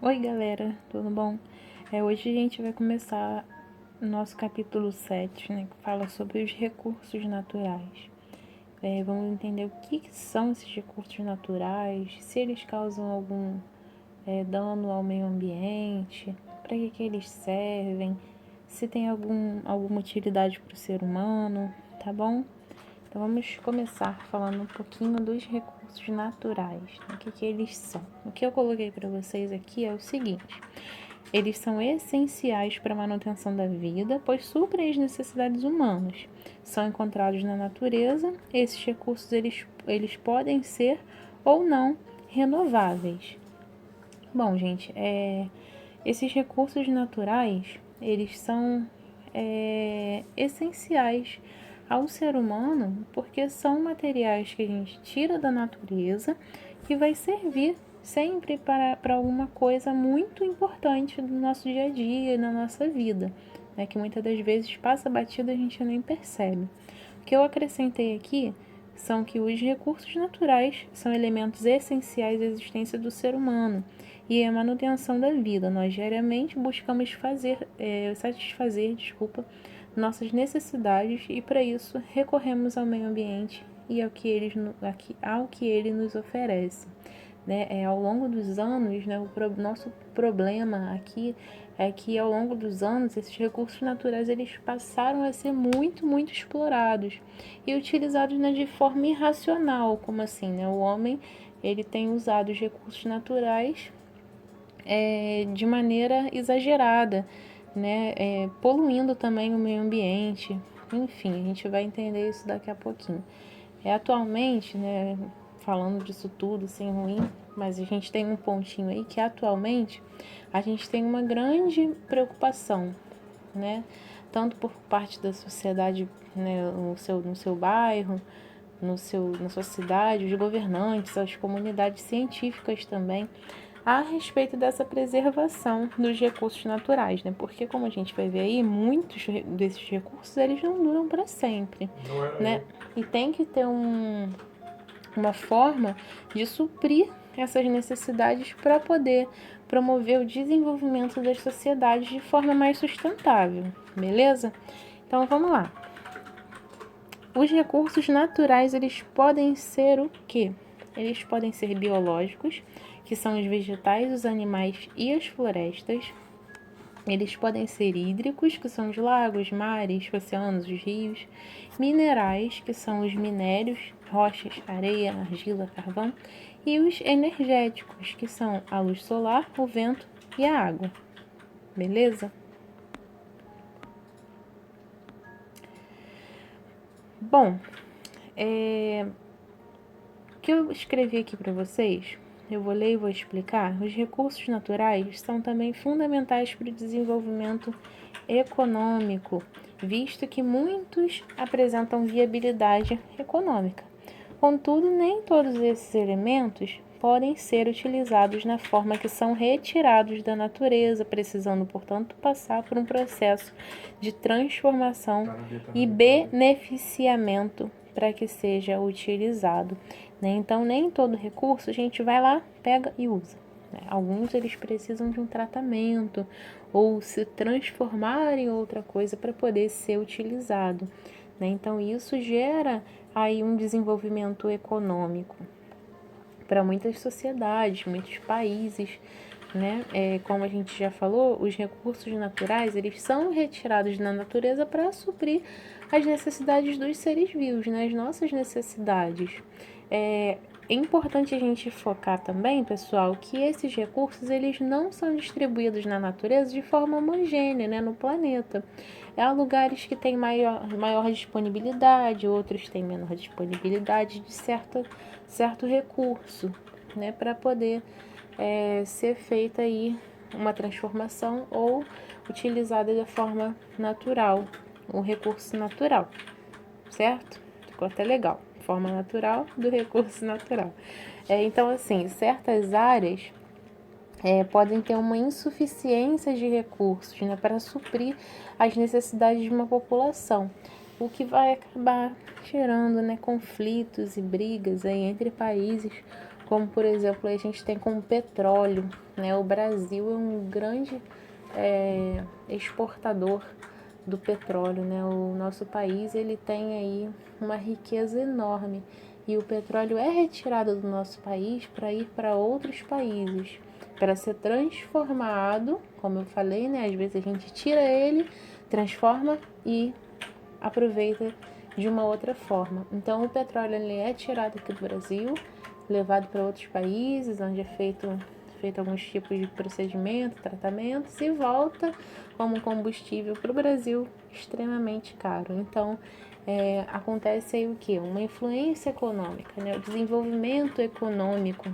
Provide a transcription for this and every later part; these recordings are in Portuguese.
Oi galera, tudo bom? Hoje a gente vai começar o nosso capítulo 7, né, que fala sobre os recursos naturais. Vamos entender o que são esses recursos naturais, se eles causam algum dano ao meio ambiente, para que eles servem, se tem alguma utilidade para o ser humano, tá bom? Então vamos começar falando um pouquinho dos recursos naturais, né? O que eles são. O que eu coloquei para vocês aqui é o seguinte: eles são essenciais para a manutenção da vida, pois suprem as necessidades humanas. São encontrados na natureza. Esses recursos eles podem ser ou não renováveis. Bom, gente, esses recursos naturais eles são essenciais ao ser humano porque são materiais que a gente tira da natureza e vai servir sempre para alguma coisa muito importante do nosso dia a dia e na nossa vida, né, que muitas das vezes passa batida e a gente nem percebe. O que eu acrescentei aqui são que os recursos naturais são elementos essenciais à existência do ser humano e à manutenção da vida. Nós diariamente buscamos satisfazer, nossas necessidades e para isso recorremos ao meio ambiente e ao que ele nos oferece. Né? Ao longo dos anos, né, nosso problema aqui é que ao longo dos anos esses recursos naturais eles passaram a ser muito explorados e utilizados, né, de forma irracional, como assim, né? O homem ele tem usado os recursos naturais de maneira exagerada, né? Poluindo também o meio ambiente. Enfim, a gente vai entender isso daqui a pouquinho. Atualmente, né, falando disso tudo, sem ruim, mas a gente tem um pontinho aí que atualmente a gente tem uma grande preocupação, né? Tanto por parte da sociedade, né, no seu bairro, na sua cidade, os governantes, as comunidades científicas também, a respeito dessa preservação dos recursos naturais, né? Porque como a gente vai ver aí, muitos desses recursos eles não duram para sempre, né? E tem que ter uma forma de suprir essas necessidades para poder promover o desenvolvimento das sociedades de forma mais sustentável, beleza? Então vamos lá. Os recursos naturais, eles podem ser o quê? Eles podem ser biológicos, que são os vegetais, os animais e as florestas. Eles podem ser hídricos, que são os lagos, mares, oceanos, os rios. Minerais, que são os minérios, rochas, areia, argila, carvão. E os energéticos, que são a luz solar, o vento e a água. Beleza? Bom, o que eu escrevi aqui para vocês, eu vou ler e vou explicar. Os recursos naturais são também fundamentais para o desenvolvimento econômico, visto que muitos apresentam viabilidade econômica. Contudo, nem todos esses elementos podem ser utilizados na forma que são retirados da natureza, precisando, portanto, passar por um processo de transformação e beneficiamento para que seja utilizado. Né? Então, nem todo recurso a gente vai lá, pega e usa. Né? Alguns eles precisam de um tratamento ou se transformar em outra coisa para poder ser utilizado. Né? Então, isso gera aí um desenvolvimento econômico para muitas sociedades, muitos países, né? Como a gente já falou, os recursos naturais eles são retirados da natureza para suprir as necessidades dos seres vivos, né? As nossas necessidades. É importante a gente focar também, pessoal, que esses recursos eles não são distribuídos na natureza de forma homogênea, né, no planeta. Há lugares que têm maior disponibilidade, outros têm menor disponibilidade de certo recurso, né, para poder ser feita aí uma transformação ou utilizada de forma natural, um recurso natural, certo? Ficou até legal, forma natural do recurso natural. Então, assim, certas áreas podem ter uma insuficiência de recursos, né, para suprir as necessidades de uma população, o que vai acabar gerando, né, conflitos e brigas aí entre países como por exemplo a gente tem com o petróleo, né? O Brasil é um grande exportador do petróleo, né? O nosso país ele tem aí uma riqueza enorme e o petróleo é retirado do nosso país para ir para outros países, para ser transformado, como eu falei, né? Às vezes a gente tira ele, transforma e aproveita de uma outra forma. Então o petróleo ele é tirado aqui do Brasil, levado para outros países, onde é feito alguns tipos de procedimento, tratamentos e volta como combustível para o Brasil extremamente caro. Então acontece aí o que? Uma influência econômica, né? O desenvolvimento econômico,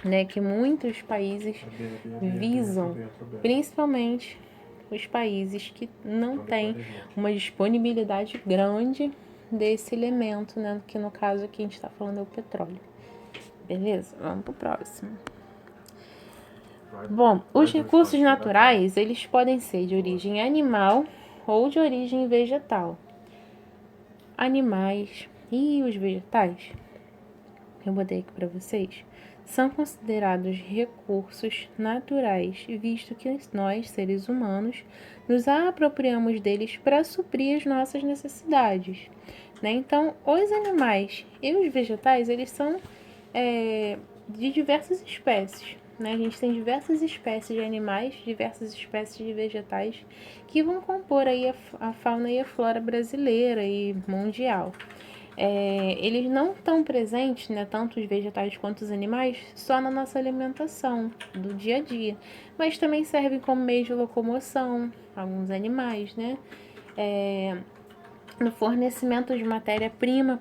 né? Que muitos países visam, principalmente os países que não têm uma disponibilidade grande desse elemento, né? Que no caso aqui a gente está falando é o petróleo. Beleza? Vamos pro próximo. Bom, os recursos naturais, eles podem ser de origem animal ou de origem vegetal. Animais e os vegetais, eu botei aqui para vocês, são considerados recursos naturais, visto que nós, seres humanos, nos apropriamos deles para suprir as nossas necessidades, né? Então, os animais e os vegetais, eles são de diversas espécies, né? A gente tem diversas espécies de animais, diversas espécies de vegetais que vão compor aí a fauna e a flora brasileira e mundial. Eles não estão presentes, né, tanto os vegetais quanto os animais, só na nossa alimentação do dia a dia, mas também servem como meio de locomoção, alguns animais, né? No fornecimento de matéria-prima,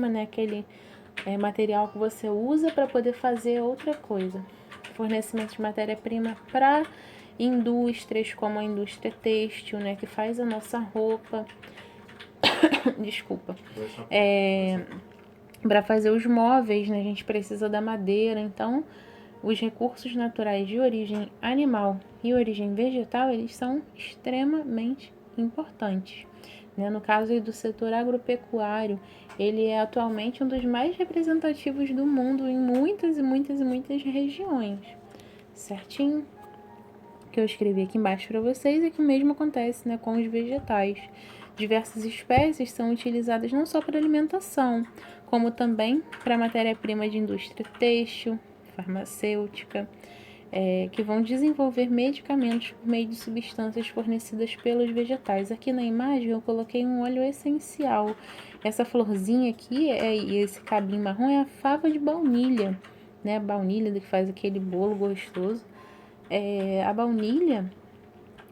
né, aquele material que você usa para poder fazer outra coisa. Fornecimento de matéria-prima para indústrias, como a indústria têxtil, né, que faz a nossa roupa. Desculpa. Para fazer os móveis, né, a gente precisa da madeira. Então, os recursos naturais de origem animal e origem vegetal, eles são extremamente importantes. Né? No caso aí do setor agropecuário, ele é atualmente um dos mais representativos do mundo em muitas e muitas e muitas regiões. Certinho? O que eu escrevi aqui embaixo para vocês é que o mesmo acontece, né, com os vegetais. Diversas espécies são utilizadas não só para alimentação, como também para matéria-prima de indústria têxtil, farmacêutica, que vão desenvolver medicamentos por meio de substâncias fornecidas pelos vegetais. Aqui na imagem eu coloquei um óleo essencial. Essa florzinha aqui e esse cabinho marrom é a fava de baunilha, né? A baunilha que faz aquele bolo gostoso. A baunilha,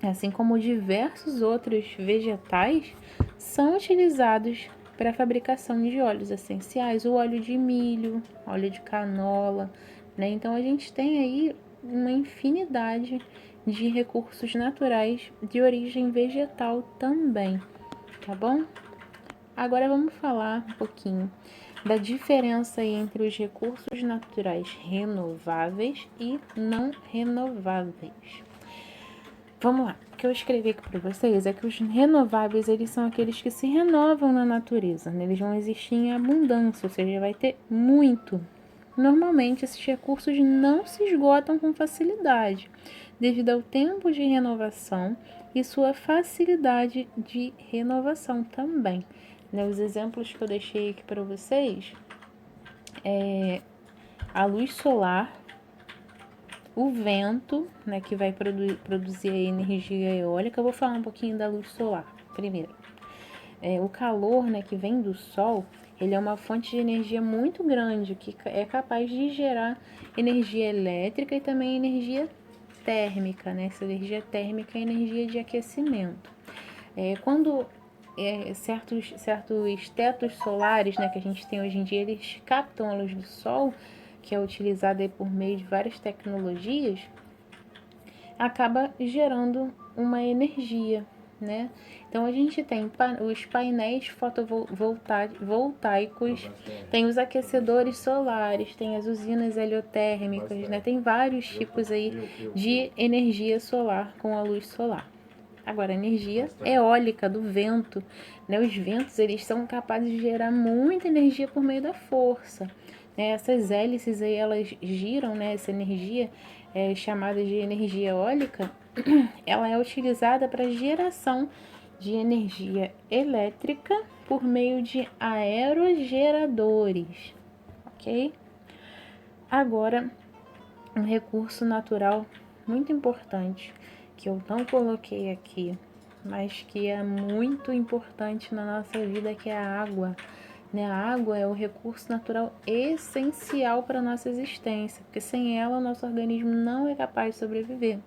assim como diversos outros vegetais, são utilizados para a fabricação de óleos essenciais, o óleo de milho, óleo de canola, né? Então a gente tem aí uma infinidade de recursos naturais de origem vegetal também, tá bom? Agora vamos falar um pouquinho da diferença entre os recursos naturais renováveis e não renováveis. Vamos lá, o que eu escrevi aqui para vocês é que os renováveis, eles são aqueles que se renovam na natureza, né? Eles vão existir em abundância, ou seja, vai ter muito. Normalmente, esses recursos não se esgotam com facilidade, devido ao tempo de renovação e sua facilidade de renovação também. Né? Os exemplos que eu deixei aqui para vocês é a luz solar, o vento, né, que vai produzir a energia eólica. Eu vou falar um pouquinho da luz solar primeiro. O calor, né, que vem do sol, ele é uma fonte de energia muito grande, que é capaz de gerar energia elétrica e também energia térmica, né? Essa energia térmica é energia de aquecimento. Quando certos tetos solares, né, que a gente tem hoje em dia, eles captam a luz do sol, que é utilizada por meio de várias tecnologias, acaba gerando uma energia, né? Então a gente tem os painéis fotovoltaicos, tem os aquecedores solares, tem as usinas heliotérmicas, né? Tem vários tipos aí de energia solar com a luz solar. Agora, a energia eólica do vento, né? Os ventos, eles são capazes de gerar muita energia por meio da força, Essas hélices aí, elas giram, né? Essa energia chamada de energia eólica, ela é utilizada para geração de energia elétrica por meio de aerogeradores, ok? Agora, um recurso natural muito importante que eu não coloquei aqui, mas que é muito importante na nossa vida, que é a água. A água é o recurso natural essencial para a nossa existência, porque sem ela o nosso organismo não é capaz de sobreviver.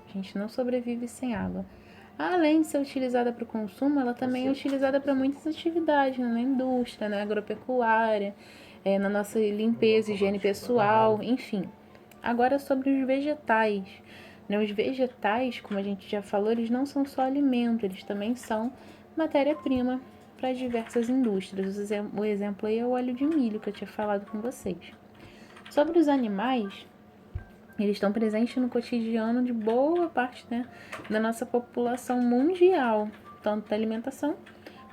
A gente não sobrevive sem água. Além de ser utilizada para o consumo, ela também é utilizada para muitas atividades, na indústria, na agropecuária, na nossa limpeza, higiene pessoal, enfim. Agora sobre os vegetais. Os vegetais, como a gente já falou, eles não são só alimento, eles também são matéria-prima para diversas indústrias. O exemplo aí é o óleo de milho que eu tinha falado com vocês. Sobre os animais, eles estão presentes no cotidiano de boa parte, da nossa população mundial, tanto da alimentação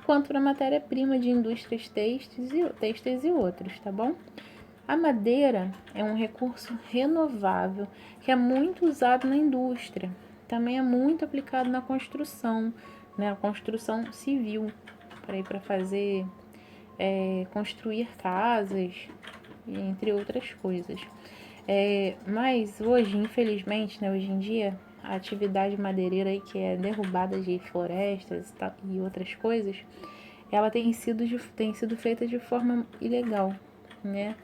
quanto da matéria-prima de indústrias têxteis e outros, tá bom? A madeira é um recurso renovável que é muito usado na indústria. Também é muito aplicado na construção, a construção civil, para fazer, construir casas, entre outras coisas. Mas hoje, infelizmente, hoje em dia, a atividade madeireira aí, que é derrubada de florestas e outras coisas, ela tem sido feita de forma ilegal, né?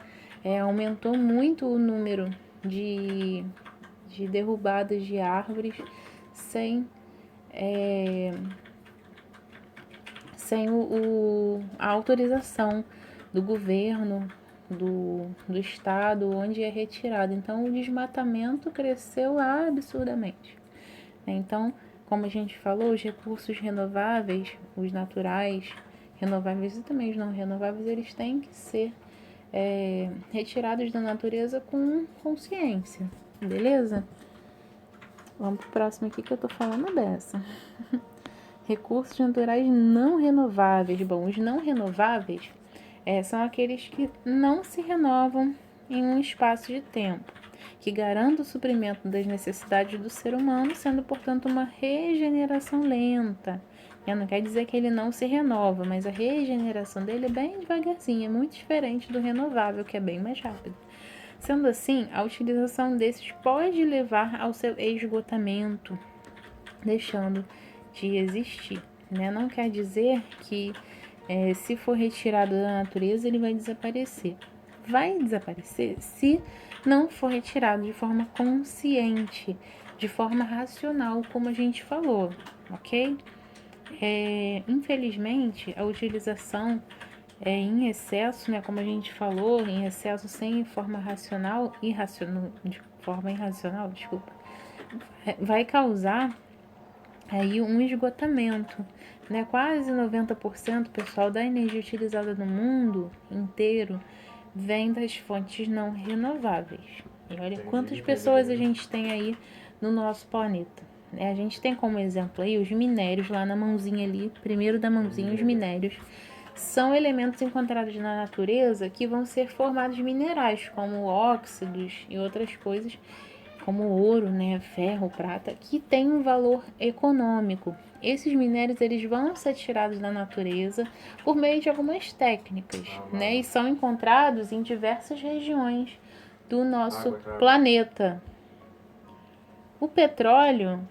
Aumentou muito o número de derrubadas de árvores sem, a autorização do governo, do estado onde é retirado. Então, o desmatamento cresceu absurdamente. Então, como a gente falou, os recursos renováveis, os naturais, renováveis e também os não renováveis, eles têm que ser retirados da natureza com consciência, beleza? Vamos pro próximo aqui que eu tô falando dessa. Recursos naturais não renováveis. Bom, os não renováveis são aqueles que não se renovam em um espaço de tempo, que garanta o suprimento das necessidades do ser humano, sendo, portanto, uma regeneração lenta. Não quer dizer que ele não se renova, mas a regeneração dele é bem devagarzinha, é muito diferente do renovável, que é bem mais rápido. Sendo assim, a utilização desses pode levar ao seu esgotamento, deixando de existir. Não quer dizer que se for retirado da natureza, ele vai desaparecer. Vai desaparecer se não for retirado de forma consciente, de forma racional, como a gente falou, ok? Infelizmente, a utilização em excesso, como a gente falou, em excesso sem forma racional, de forma irracional, desculpa, vai causar aí um esgotamento, Quase 90%, pessoal, da energia utilizada no mundo inteiro vem das fontes não renováveis. E olha quantas pessoas a gente tem aí no nosso planeta. A gente tem como exemplo aí os minérios lá na mãozinha ali, primeiro da mãozinha, os minérios. São elementos encontrados na natureza que vão ser formados de minerais, como óxidos e outras coisas, como ouro, ferro, prata, que tem um valor econômico. Esses minérios eles vão ser tirados da natureza por meio de algumas técnicas, e são encontrados em diversas regiões do nosso planeta. O petróleo,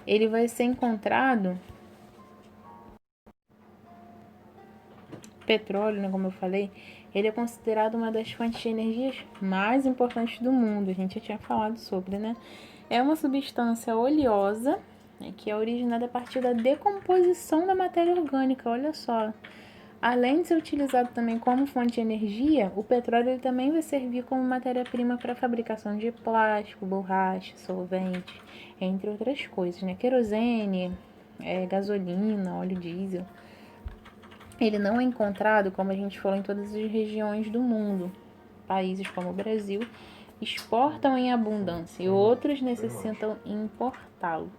ele vai ser encontrado, como eu falei, ele é considerado uma das fontes de energias mais importantes do mundo. A gente já tinha falado sobre, É uma substância oleosa, que é originada a partir da decomposição da matéria orgânica. Olha só. Além de ser utilizado também como fonte de energia, o petróleo ele também vai servir como matéria-prima para a fabricação de plástico, borracha, solvente, entre outras coisas, Querosene, gasolina, óleo diesel. Ele não é encontrado, como a gente falou, em todas as regiões do mundo. Países como o Brasil exportam em abundância e outros necessitam importá-lo,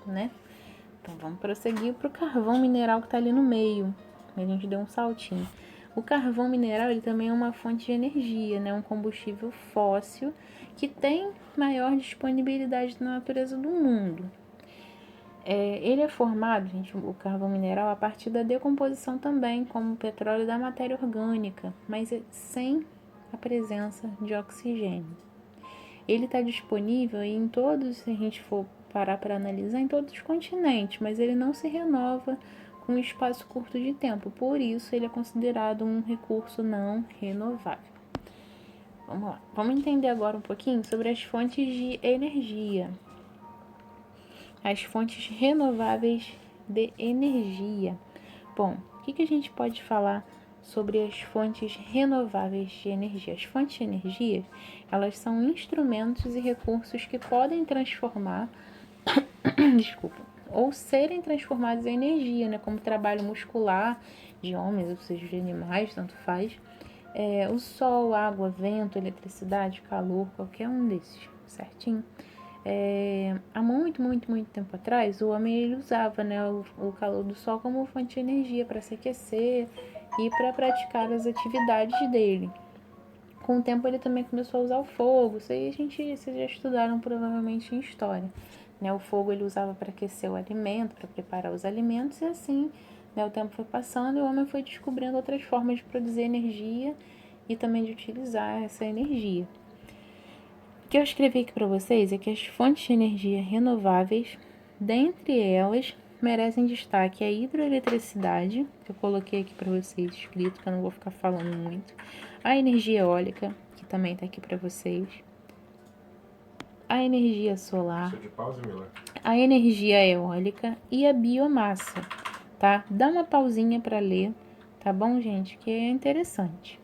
Então vamos prosseguir para o carvão mineral que está ali no meio. A gente deu um saltinho. O carvão mineral ele também é uma fonte de energia, né? Um combustível fóssil que tem maior disponibilidade na natureza do mundo. Ele é formado, gente, o carvão mineral, a partir da decomposição também, como o petróleo da matéria orgânica, mas sem a presença de oxigênio. Ele está disponível em todos, se a gente for parar para analisar, em todos os continentes, mas ele não se renova com um espaço curto de tempo. Por isso, ele é considerado um recurso não renovável. Vamos lá. Vamos entender agora um pouquinho sobre as fontes de energia. As fontes renováveis de energia. Bom, o que a gente pode falar sobre as fontes renováveis de energia? As fontes de energia, elas são instrumentos e recursos que podem transformar, desculpa, ou serem transformados em energia, né? Como trabalho muscular de homens, ou seja, de animais, tanto faz. O sol, água, vento, eletricidade, calor, qualquer um desses, certinho? Há muito tempo atrás, o homem ele usava, né, o calor do sol como fonte de energia para se aquecer e para praticar as atividades dele. Com o tempo ele também começou a usar o fogo. Isso aí vocês já estudaram provavelmente em história, né? O fogo ele usava para aquecer o alimento, para preparar os alimentos e assim, né, o tempo foi passando e o homem foi descobrindo outras formas de produzir energia e também de utilizar essa energia. O que eu escrevi aqui para vocês é que as fontes de energia renováveis, dentre elas, merecem destaque a hidroeletricidade, que eu coloquei aqui para vocês escrito, que eu não vou ficar falando muito, a energia eólica, que também está aqui para vocês, a energia solar, a energia eólica e a biomassa, tá? Dá uma pausinha para ler, tá bom, gente? Que é interessante.